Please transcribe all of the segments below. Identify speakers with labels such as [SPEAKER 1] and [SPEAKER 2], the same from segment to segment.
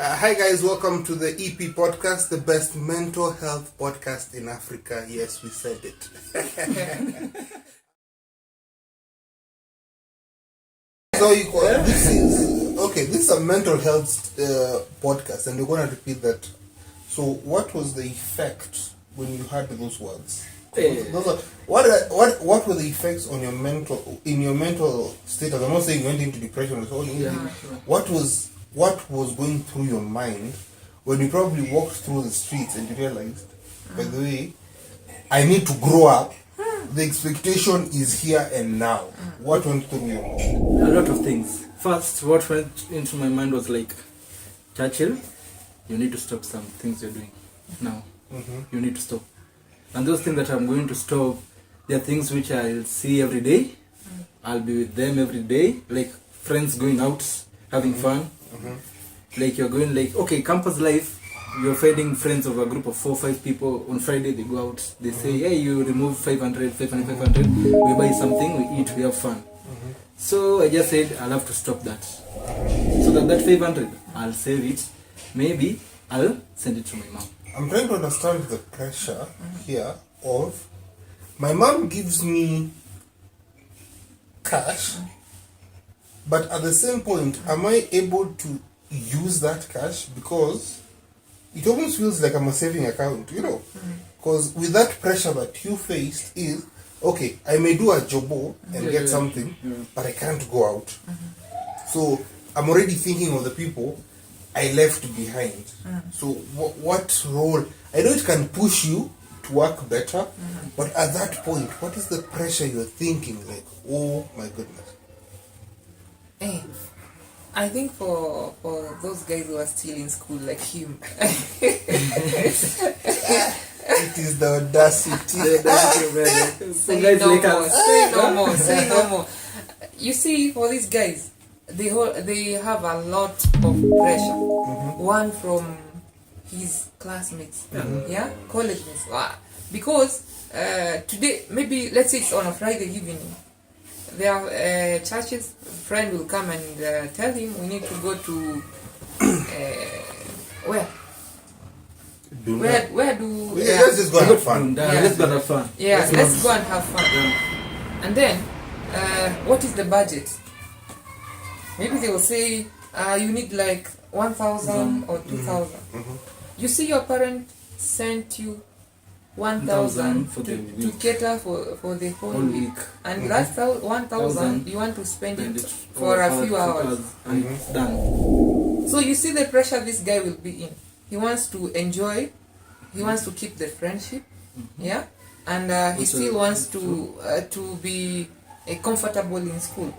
[SPEAKER 1] Hi guys, welcome to the EP podcast, the best mental health podcast in Africa. Yes, we said it. So this is a mental health podcast, and we're going to repeat that. So, what was the effect when you heard those words? What were the effects on your mental status? I'm not saying you went into depression or so. What was going through your mind when you probably walked through the streets and you realized, by the way, I need to grow up. The expectation is here and now. What went through your mind?
[SPEAKER 2] A lot of things. First, what went into my mind was like, Churchill, you need to stop some things you're doing now. You need to stop. And those things that I'm going to stop, they are things which I'll see every day. I'll be with them every day, like friends going out, having fun. Like you're going like, okay, campus life, you're finding friends of a group of 4 or 5 people. On Friday they go out, they say, hey, you remove 500, we buy something, we eat, we have fun. So I just said, I'll have to stop that. So that 500, I'll save it. Maybe I'll send it to my mom.
[SPEAKER 1] I'm trying to understand the pressure here of my mom gives me cash, but at the same point, am I able to use that cash? Because it almost feels like I'm a saving account, because with that pressure that you faced is, okay, I may do a job and get something, but I can't go out. So I'm already thinking of the people I left behind. So what role? I know it can push you to work better, but at that point, what is the pressure you're thinking? Like, oh my goodness.
[SPEAKER 3] Hey, I think for those guys who are still in school like him,
[SPEAKER 1] It is the audacity.
[SPEAKER 3] say no more. You see, for these guys, they have a lot of pressure. One from his classmates, college mates. Because today, maybe let's say it's on a Friday evening, their church's friend will come and tell him we need to go to where do
[SPEAKER 1] Let's just go and have fun.
[SPEAKER 2] Let's go and have fun.
[SPEAKER 3] let's go and have fun. And then what is the budget? Maybe they will say you need like 1,000 or 2,000. You see, your parent sent you 1,000 to cater for the whole week, and that's 1,000 you want to spend it for a few hours,
[SPEAKER 2] and it's done.
[SPEAKER 3] So you see the pressure this guy will be in. He wants to enjoy, he wants to keep the friendship, and he still wants to be comfortable in school.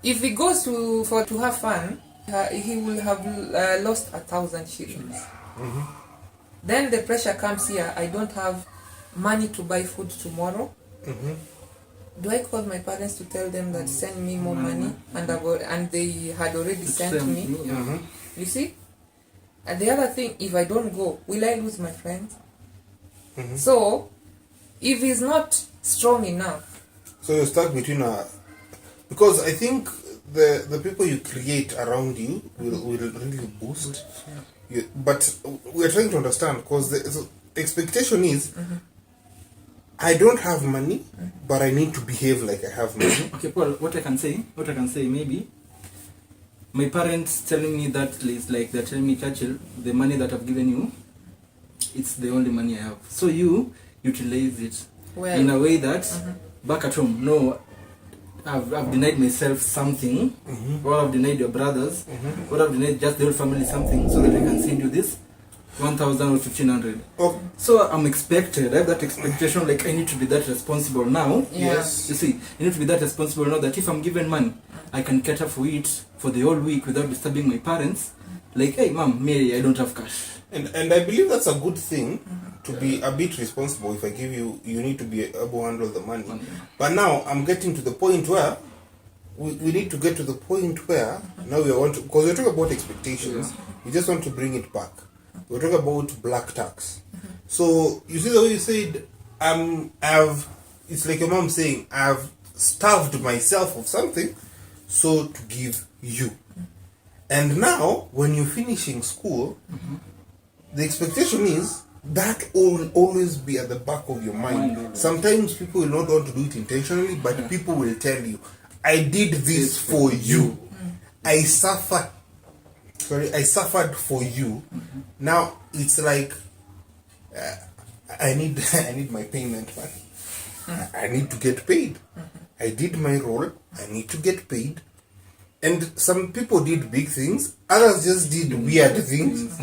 [SPEAKER 3] If he goes to have fun, he will have lost 1,000 shillings. Then the pressure comes here. I don't have money to buy food tomorrow. Do I call my parents to tell them that send me more money, and they had already sent me? You see? And the other thing, if I don't go, will I lose my friends? So, if he's not strong enough,
[SPEAKER 1] So you're stuck between because I think the people you create around you will really boost. But we're trying to understand, because the expectation is, I don't have money, but I need to behave like I have money.
[SPEAKER 2] Okay, Paul, what I can say, maybe my parents telling me that is like they're telling me, Churchill, the money that I've given you, it's the only money I have. So you utilize it in a way that back at home, no, I've denied myself something, or I've denied your brothers, or I've denied just the whole family something, so that I can send you this 1,000 or 1,500.
[SPEAKER 1] Oh.
[SPEAKER 2] So I'm expected, I have that expectation, like I need to be that responsible now.
[SPEAKER 1] Yes.
[SPEAKER 2] You see, I need to be that responsible now that if I'm given money, I can cater for it for the whole week without disturbing my parents. Like, hey mom, Mary, I don't have cash.
[SPEAKER 1] And I believe that's a good thing, to be a bit responsible. If I give you, you need to be able to handle the money. But now I'm getting to the point where we need to get to the point where now we want to, because we're talking about expectations, we just want to bring it back. We're talking about black tax. So you see the way you said, it's like your mom saying, I've starved myself of something, so to give you. And now, when you're finishing school, the expectation is that will always be at the back of your mind. Sometimes people will not want to do it intentionally, but people will tell you, I did this for you. I suffered for you. Now it's like I need my payment money. I need to get paid. I did my role. I need to get paid. And some people did big things. Others just did weird things.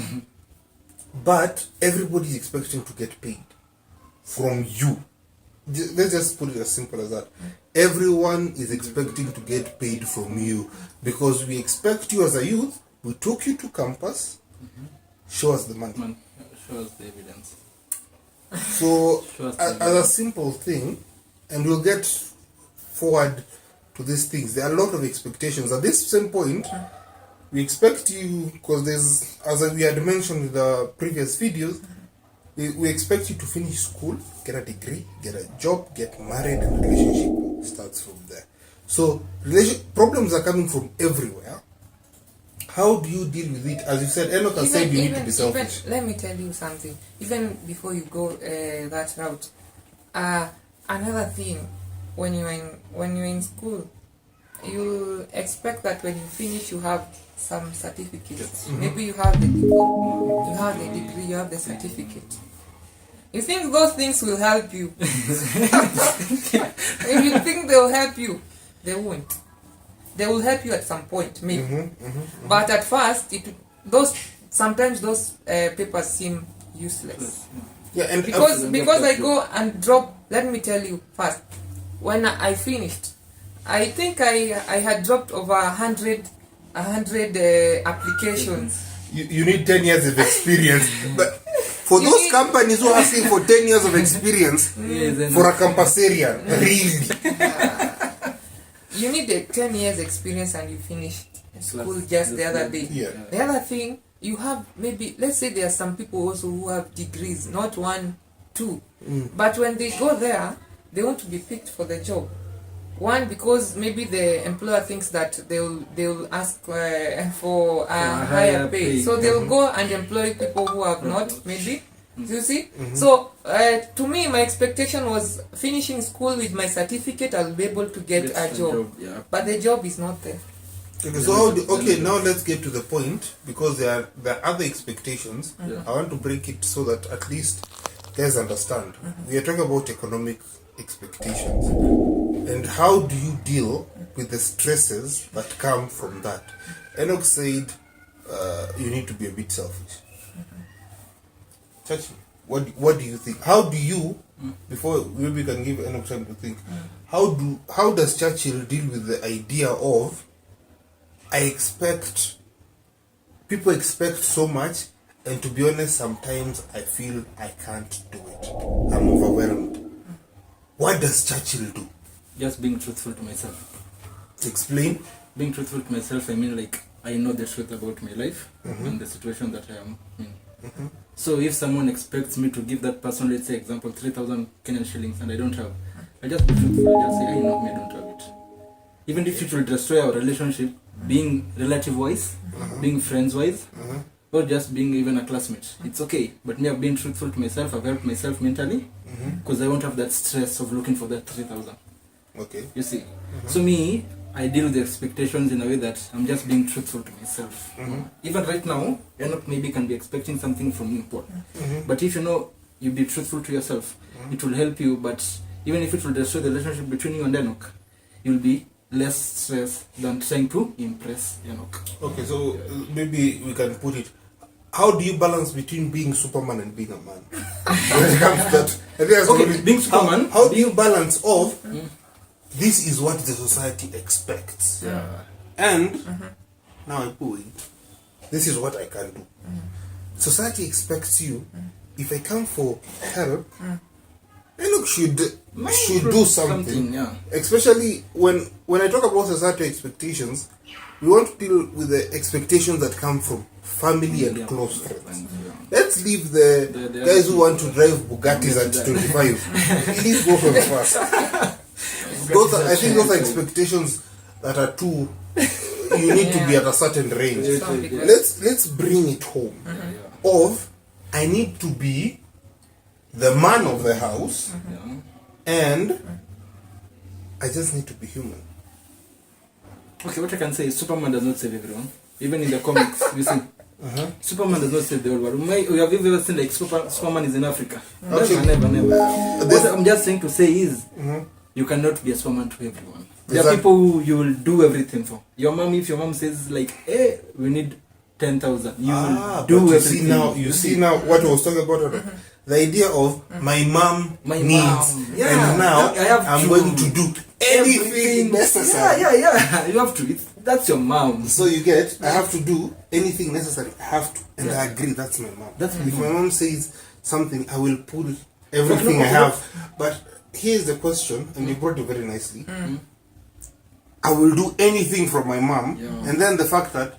[SPEAKER 1] But everybody is expecting to get paid from you. Let's just put it as simple as that. Everyone is expecting to get paid from you because we expect you as a youth. We took you to campus. Show us the money.
[SPEAKER 2] Show us the evidence.
[SPEAKER 1] So,
[SPEAKER 2] Show us the
[SPEAKER 1] as a
[SPEAKER 2] evidence.
[SPEAKER 1] simple thing, and we'll get forward to these things. There are a lot of expectations. At this same point, we expect you, because there's, as we had mentioned in the previous videos, we expect you to finish school, get a degree, get a job, get married, and relationship starts from there. So problems are coming from everywhere. How do you deal with it? As you said, Enoch has said you need to be selfish.
[SPEAKER 3] Let me tell you something. Even before you go that route, another thing, when you're in school, you expect that when you finish, you have some certificates. Maybe you have the diploma, you have the degree, you have the certificate. You think those things will help you? If you think they'll help you, they won't. They will help you at some point, maybe. But at first, sometimes those papers seem useless.
[SPEAKER 1] Yeah, and
[SPEAKER 3] Because I go and drop. Let me tell you first. When I finished, I think I had dropped over 100 applications.
[SPEAKER 1] You need 10 years of experience. But for those companies who are asking for 10 years of experience for a campusarian, really.
[SPEAKER 3] You need a 10 years experience and you finished school just the other day.
[SPEAKER 1] Yeah.
[SPEAKER 3] The other thing, you have maybe, let's say there are some people also who have degrees, not 1, 2. But when they go there, they want to be picked for the job. One, because maybe the employer thinks that they'll ask for a higher pay. So they'll go and employ people who have not, maybe. You see? So, to me, my expectation was finishing school with my certificate, I'll be able to get a job. But the job is not there.
[SPEAKER 1] Okay, so now let's get to the point, because there are other expectations. I want to break it so that at least guys understand. We are talking about economic expectations. And how do you deal with the stresses that come from that? Enoch said you need to be a bit selfish. Chachi, what do you think? How do you, before maybe we can give Enoch time to think, how does Churchill deal with the idea of people expect so much, and to be honest, sometimes I feel I can't do it. I'm overwhelmed. What does Churchill do?
[SPEAKER 2] Just being truthful to myself.
[SPEAKER 1] Explain.
[SPEAKER 2] Being truthful to myself, I mean, like, I know the truth about my life and the situation that I am in. So if someone expects me to give that person, let's say example, 3,000 Kenyan shillings, and I don't have, I just be truthful. I just say, I know me, I don't have it. Even if it will destroy our relationship, being relative wise, being friends wise, or just being even a classmate, it's okay. But me, I've been truthful to myself. I've helped myself mentally, because I won't have that stress of looking for that 3,000.
[SPEAKER 1] Okay.
[SPEAKER 2] You see, so me, I deal with the expectations in a way that I'm just being truthful to myself. Even right now, Enoch maybe can be expecting something from me, Paul. But if you be truthful to yourself, it will help you. But even if it will destroy the relationship between you and Enoch, you'll be less stressed than trying to impress Enoch.
[SPEAKER 1] Okay, so maybe we can put it. How do you balance between being Superman and being a man? When it comes to that, I think that's
[SPEAKER 2] Okay, being Superman.
[SPEAKER 1] How do you balance off? This is what the society expects, and now I put it. This is what I can do. Society expects you. If I come for help, Enoch should do something. Especially when I talk about society expectations, we want to deal with the expectations that come from family and close friends. Let's leave the guys who want to drive Bugattis at 25. Please go for the first. I think those are expectations that are too you need to be at a certain range.
[SPEAKER 3] Some people-
[SPEAKER 1] Let's bring it home. Of I need to be the man of the house,
[SPEAKER 2] Yeah.
[SPEAKER 1] and I just need to be human.
[SPEAKER 2] Okay, what I can say is Superman does not save everyone. Even in the comics, you see, Superman does not save the whole world. Have you ever seen like Superman is in Africa?
[SPEAKER 1] Okay.
[SPEAKER 2] Never.
[SPEAKER 1] There's-
[SPEAKER 2] What I'm just saying to say is, you cannot be a Superman to everyone. There are
[SPEAKER 1] Exactly.
[SPEAKER 2] people who you will do everything for. Your mom, if your mom says like, hey, we need 10,000, you will do
[SPEAKER 1] but you
[SPEAKER 2] everything.
[SPEAKER 1] see now, what I was talking about, the idea of my mom
[SPEAKER 2] My
[SPEAKER 1] needs,
[SPEAKER 2] mom, yeah.
[SPEAKER 1] and now
[SPEAKER 2] I have
[SPEAKER 1] I'm
[SPEAKER 2] to-
[SPEAKER 1] going to do anything necessary.
[SPEAKER 2] Yeah. You have to. That's your mom.
[SPEAKER 1] So you get, I have to do anything necessary. I have to, and I agree. That's my mom.
[SPEAKER 2] That's my
[SPEAKER 1] if my
[SPEAKER 2] mom.
[SPEAKER 1] mom says something, I will pull everything I have. But here's the question, and you brought it very nicely. I will do anything from my mom,
[SPEAKER 2] Yeah.
[SPEAKER 1] and then the fact that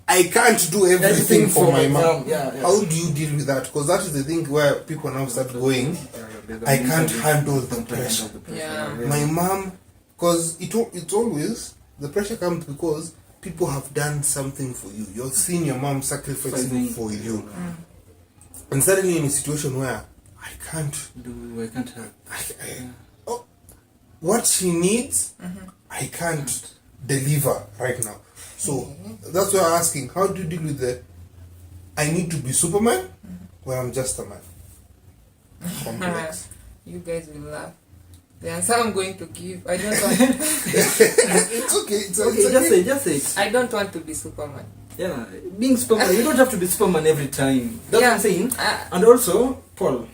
[SPEAKER 1] I can't do everything for my mom.
[SPEAKER 2] Yeah.
[SPEAKER 1] How do you deal with that? Because that is the thing where people now start going, I can't handle the pressure.
[SPEAKER 3] Yeah.
[SPEAKER 1] My mom, because it's always, the pressure comes because people have done something for you. You're seeing your mom sacrificing for you. And suddenly you're in a situation where I can't,
[SPEAKER 2] I can't help.
[SPEAKER 1] oh, what she needs, I can't deliver right now. So that's why I'm asking, how do you deal with the I need to be Superman when I'm just a man? Complex.
[SPEAKER 3] You guys will laugh. The answer I'm going to give, I don't want.
[SPEAKER 1] It's okay. It's
[SPEAKER 2] Okay,
[SPEAKER 1] okay.
[SPEAKER 2] just say it.
[SPEAKER 3] I don't want to be Superman.
[SPEAKER 2] Yeah, being Superman, you don't have to be Superman every time. That's what I'm saying. And also, Paul,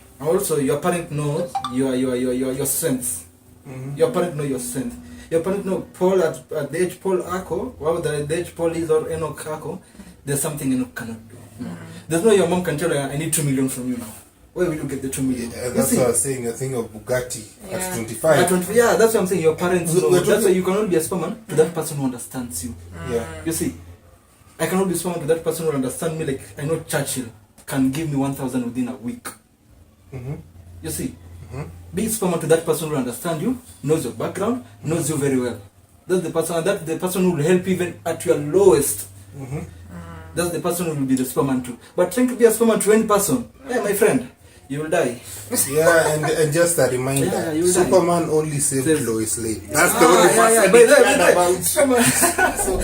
[SPEAKER 2] your parent knows your strengths. Your parent know your strength. Your parent know Paul at the age Paul Ako, whatever the age Paul is, or Enoch Ako, there's something Enoch cannot do. There's no your mom can tell you, I need 2 million from you now. Where will you get the 2 million?
[SPEAKER 1] Yeah, that's what I was saying. A thing of Bugatti at
[SPEAKER 3] Yeah.
[SPEAKER 1] 25.
[SPEAKER 2] At 20, yeah, that's what I'm saying. Your parents
[SPEAKER 1] We're
[SPEAKER 2] know.
[SPEAKER 1] talking-
[SPEAKER 2] That's why you cannot be a Superman to that person who understands you.
[SPEAKER 1] Yeah.
[SPEAKER 2] You see, I cannot be Superman to that person who understands me. Like I know Churchill can give me 1,000 within a week. You see, be Superman to that person who understands you, knows your background, knows you very well. That's the person, and that's the person who will help you even at your lowest. That's the person who will be the Superman too. But trying to be a Superman to any person, hey, my friend, you will die.
[SPEAKER 1] Yeah, and just a reminder,
[SPEAKER 2] Yeah, you die.
[SPEAKER 1] Superman only saved
[SPEAKER 2] Saves-
[SPEAKER 1] Lois Lane. That's the only person
[SPEAKER 2] By
[SPEAKER 1] he
[SPEAKER 2] the way,
[SPEAKER 1] cared about.
[SPEAKER 2] Superman.
[SPEAKER 1] So